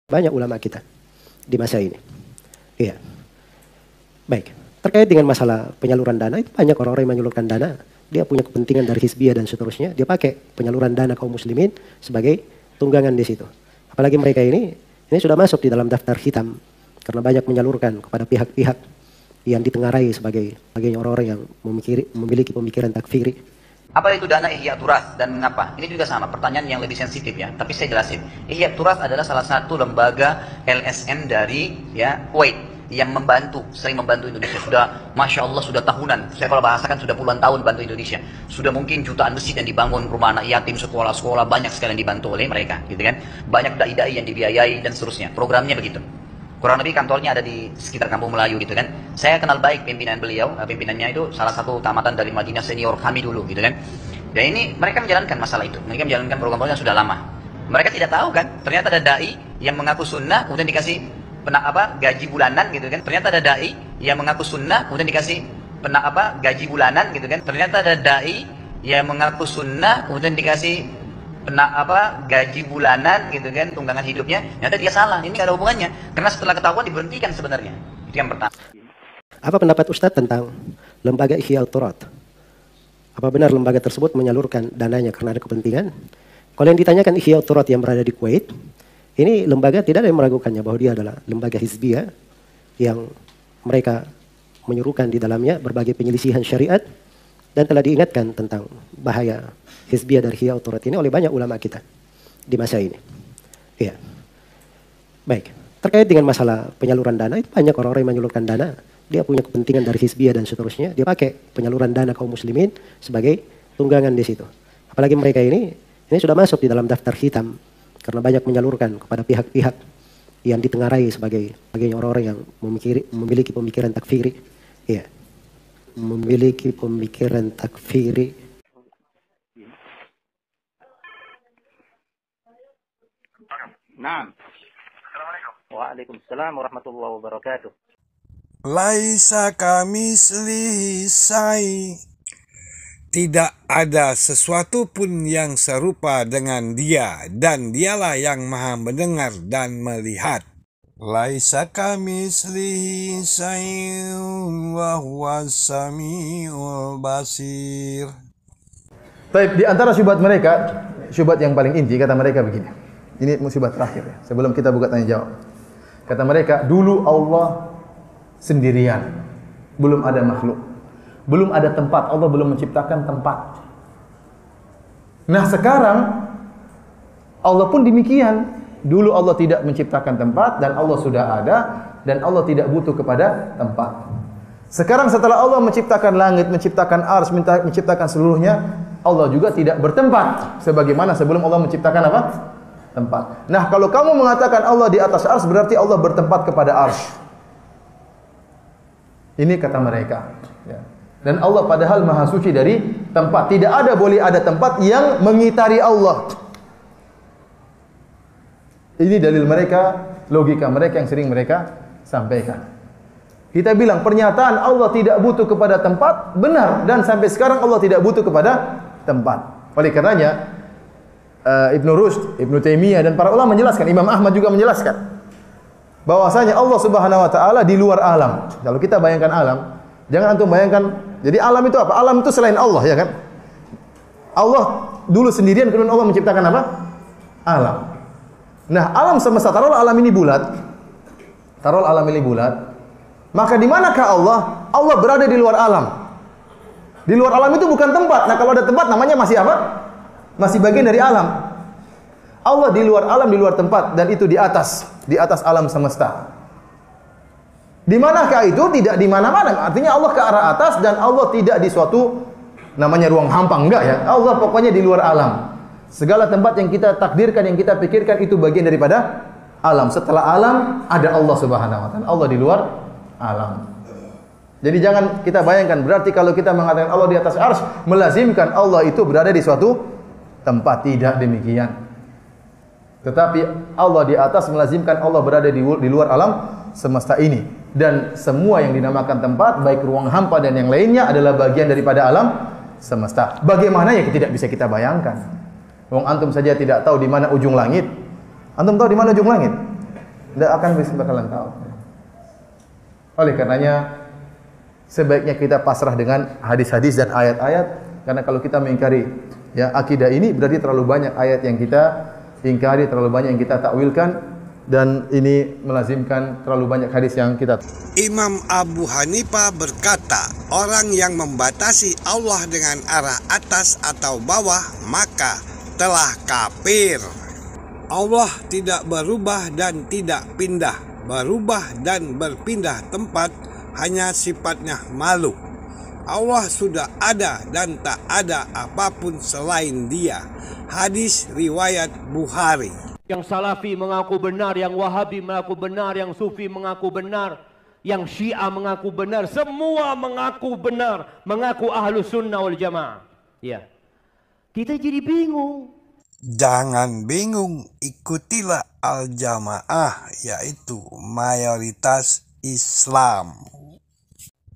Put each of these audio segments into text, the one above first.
Banyak ulama kita di masa ini. Iya. Baik. Terkait dengan masalah penyaluran dana, itu banyak orang-orang yang menyalurkan dana. Dia punya kepentingan dari hizbiyah dan seterusnya. Dia pakai penyaluran dana kaum muslimin sebagai tunggangan di situ. Apalagi mereka ini sudah masuk di dalam daftar hitam. Karena banyak menyalurkan kepada pihak-pihak yang ditengarai sebagai orang-orang yang memiliki pemikiran takfiri. Apa itu dana Ihya Turas dan mengapa? Ini juga sama, pertanyaan yang lebih sensitif ya, tapi saya jelasin. Ihya Turas adalah salah satu lembaga LSM dari Kuwait yang sering membantu Indonesia. Sudah, Masya Allah, sudah tahunan. Saya kalau bahasakan sudah puluhan tahun bantu Indonesia. Sudah mungkin jutaan masjid yang dibangun, rumah anak yatim, sekolah-sekolah, banyak sekali yang dibantu oleh mereka, gitu kan. Banyak dai-dai yang dibiayai dan seterusnya. Programnya begitu. Kurang lebih kantornya ada di sekitar Kampung Melayu gitu kan. Saya kenal baik pimpinan beliau, pimpinannya itu salah satu tamatan dari Madinah senior kami dulu gitu kan. Dan ini mereka menjalankan masalah itu, mereka menjalankan program-program yang sudah lama. Mereka tidak tahu kan, ternyata ada dai yang mengaku sunnah kemudian dikasih gaji bulanan gitu kan. Ternyata ada dai yang mengaku sunnah kemudian dikasih gaji bulanan gitu kan. Ternyata ada dai yang mengaku sunnah kemudian dikasih gaji bulanan gitu kan, tunggangan hidupnya. Ternyata dia salah, ini gak ada hubungannya, karena setelah ketahuan diberhentikan sebenarnya. Itu yang pertama. Apa pendapat Ustadz tentang lembaga Ihya Turat? Apa benar lembaga tersebut menyalurkan dananya karena ada kepentingan? Kalau yang ditanyakan Ihya Turat yang berada di Kuwait, ini lembaga tidak ada yang meragukannya bahwa dia adalah lembaga hizbiyah yang mereka menyuruhkan di dalamnya berbagai penyelisihan syariat, dan telah diingatkan tentang bahaya hizbiyah dari Ihya Turat ini oleh banyak ulama kita di masa ini. Iya. Baik. Terkait dengan masalah penyaluran dana, itu banyak orang-orang yang menyalurkan dana. Dia punya kepentingan dari hizbiyah dan seterusnya. Dia pakai penyaluran dana kaum muslimin sebagai tunggangan di situ. Apalagi mereka ini sudah masuk di dalam daftar hitam karena banyak menyalurkan kepada pihak-pihak yang ditengarai sebagai orang-orang yang memiliki pemikiran takfiri. Iya. Memiliki pemikiran takfiri. Naam. Assalamualaikum. Waalaikumsalam warahmatullahi wabarakatuh. Laisa kamitslihi syai'. Tidak ada sesuatu pun yang serupa dengan dia, dan dialah yang maha mendengar dan melihat. Laisa kamitslihi syai'un wa huwas samiul basir. Baik, di antara syubhat mereka, syubhat yang paling inti, kata mereka begini. Ini musibah terakhir ya, sebelum kita buka tanya jawab. Kata mereka, dulu Allah sendirian, belum ada makhluk, belum ada tempat, Allah belum menciptakan tempat. Nah sekarang Allah pun demikian. Dulu Allah tidak menciptakan tempat dan Allah sudah ada, dan Allah tidak butuh kepada tempat. Sekarang setelah Allah menciptakan langit, menciptakan arsy, menciptakan seluruhnya, Allah juga tidak bertempat sebagaimana sebelum Allah menciptakan apa? Tempat. Nah, kalau kamu mengatakan Allah di atas arsy, berarti Allah bertempat kepada arsy. Ini kata mereka. Ya. Dan Allah padahal maha suci dari tempat. Tidak ada boleh ada tempat yang mengitari Allah. Ini dalil mereka, logika mereka yang sering mereka sampaikan. Kita bilang pernyataan Allah tidak butuh kepada tempat benar, dan sampai sekarang Allah tidak butuh kepada tempat. Oleh karenanya Ibnu Rushd, Ibnu Taimiyah dan para ulama menjelaskan, Imam Ahmad juga menjelaskan bahwasanya Allah Subhanahu wa taala di luar alam. Kalau kita bayangkan alam, jangan antum bayangkan, jadi alam itu apa? Alam itu selain Allah, ya kan? Allah dulu sendirian, kemudian Allah menciptakan apa? Alam. Nah, alam semesta, taruhlah alam ini bulat. Taruhlah alam ini bulat. Maka di manakah Allah? Allah berada di luar alam. Di luar alam itu bukan tempat. Nah, kalau ada tempat namanya masih apa? Masih bagian dari alam. Allah di luar alam, di luar tempat, dan itu di atas alam semesta. Di manakah itu? Tidak di mana-mana. Artinya Allah ke arah atas, dan Allah tidak di suatu namanya ruang hampa, enggak ya. Allah pokoknya di luar alam. Segala tempat yang kita takdirkan, yang kita pikirkan, itu bagian daripada alam. Setelah alam ada Allah Subhanahu wa taala. Allah di luar alam. Jadi jangan kita bayangkan, berarti kalau kita mengatakan Allah di atas arsy, melazimkan Allah itu berada di suatu tempat. Tidak demikian. Tetapi Allah di atas melazimkan Allah berada di luar alam semesta ini. Dan semua yang dinamakan tempat, baik ruang hampa dan yang lainnya, adalah bagian daripada alam semesta. Bagaimana ya tidak bisa kita bayangkan. Wong antum saja tidak tahu di mana ujung langit. Antum tahu di mana ujung langit? Tidak akan bakalan tahu. Oleh karenanya sebaiknya kita pasrah dengan hadis-hadis dan ayat-ayat, karena kalau kita mengingkari ya akidah ini berarti terlalu banyak ayat yang kita ingkari, terlalu banyak yang kita takwilkan, dan ini melazimkan terlalu banyak hadis yang kita. Imam Abu Hanifah berkata, orang yang membatasi Allah dengan arah atas atau bawah maka telah kafir. Allah tidak berubah dan tidak pindah, berubah dan berpindah tempat hanya sifatnya makhluk. Allah sudah ada dan tak ada apapun selain Dia. Hadis riwayat Bukhari. Yang Salafi mengaku benar, yang Wahabi mengaku benar, yang Sufi mengaku benar, yang Syiah mengaku benar, semua mengaku benar, mengaku Ahlus Sunnah wal Jamaah. Ya. Kita jadi bingung. Jangan bingung, ikutilah Al-Jamaah, yaitu mayoritas Islam.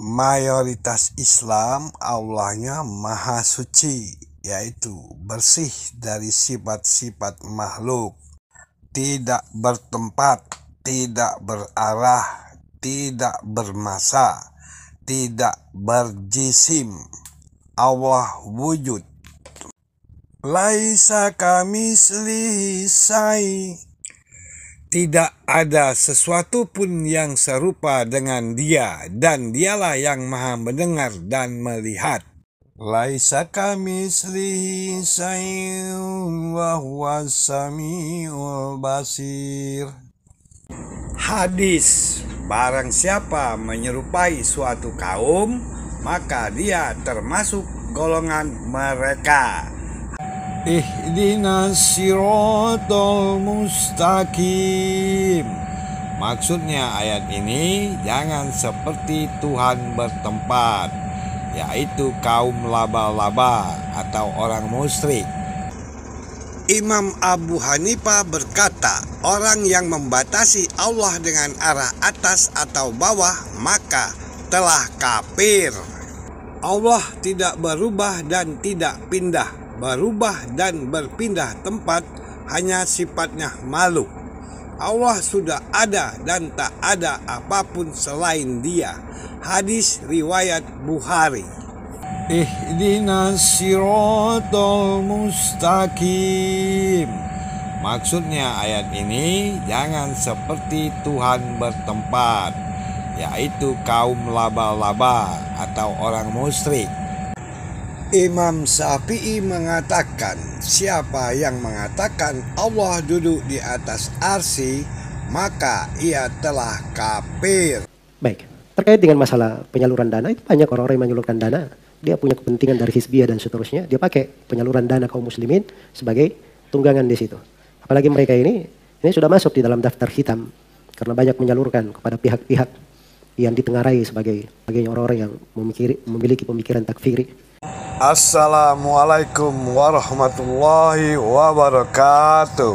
Mayoritas Islam Allahnya Maha Suci, yaitu bersih dari sifat-sifat makhluk, tidak bertempat, tidak berarah, tidak bermasa, tidak berjisim. Allah wujud. Laisa kamitslihi syai'. Tidak ada sesuatu pun yang serupa dengan Dia, dan Dialah yang Maha mendengar dan melihat. Laisa kamitslihi syai'un wa huwas samiul basir. Hadis, barang siapa menyerupai suatu kaum, maka dia termasuk golongan mereka. Ihdinas siratal mustaqim. Maksudnya ayat ini, jangan seperti Tuhan bertempat, yaitu kaum laba-laba atau orang musyrik. Imam Abu Hanifah berkata, orang yang membatasi Allah dengan arah atas atau bawah maka telah kafir. Allah tidak berubah dan tidak pindah, berubah dan berpindah tempat hanya sifatnya makhluk. Allah sudah ada dan tak ada apapun selain Dia. Hadis riwayat Bukhari. Ihdinas siratal mustaqim. Maksudnya ayat ini, jangan seperti Tuhan bertempat, yaitu kaum laba-laba atau orang musyrik. Imam Syafi'i mengatakan, siapa yang mengatakan Allah duduk di atas arsy, maka ia telah kafir. Baik, terkait dengan masalah penyaluran dana, itu banyak orang-orang yang menyalurkan dana. Dia punya kepentingan dari hizbiyah dan seterusnya. Dia pakai penyaluran dana kaum muslimin sebagai tunggangan di situ. Apalagi mereka ini sudah masuk di dalam daftar hitam. Karena banyak menyalurkan kepada pihak-pihak yang ditengarai sebagai orang-orang yang memiliki pemikiran takfiri. Assalamualaikum warahmatullahi wabarakatuh.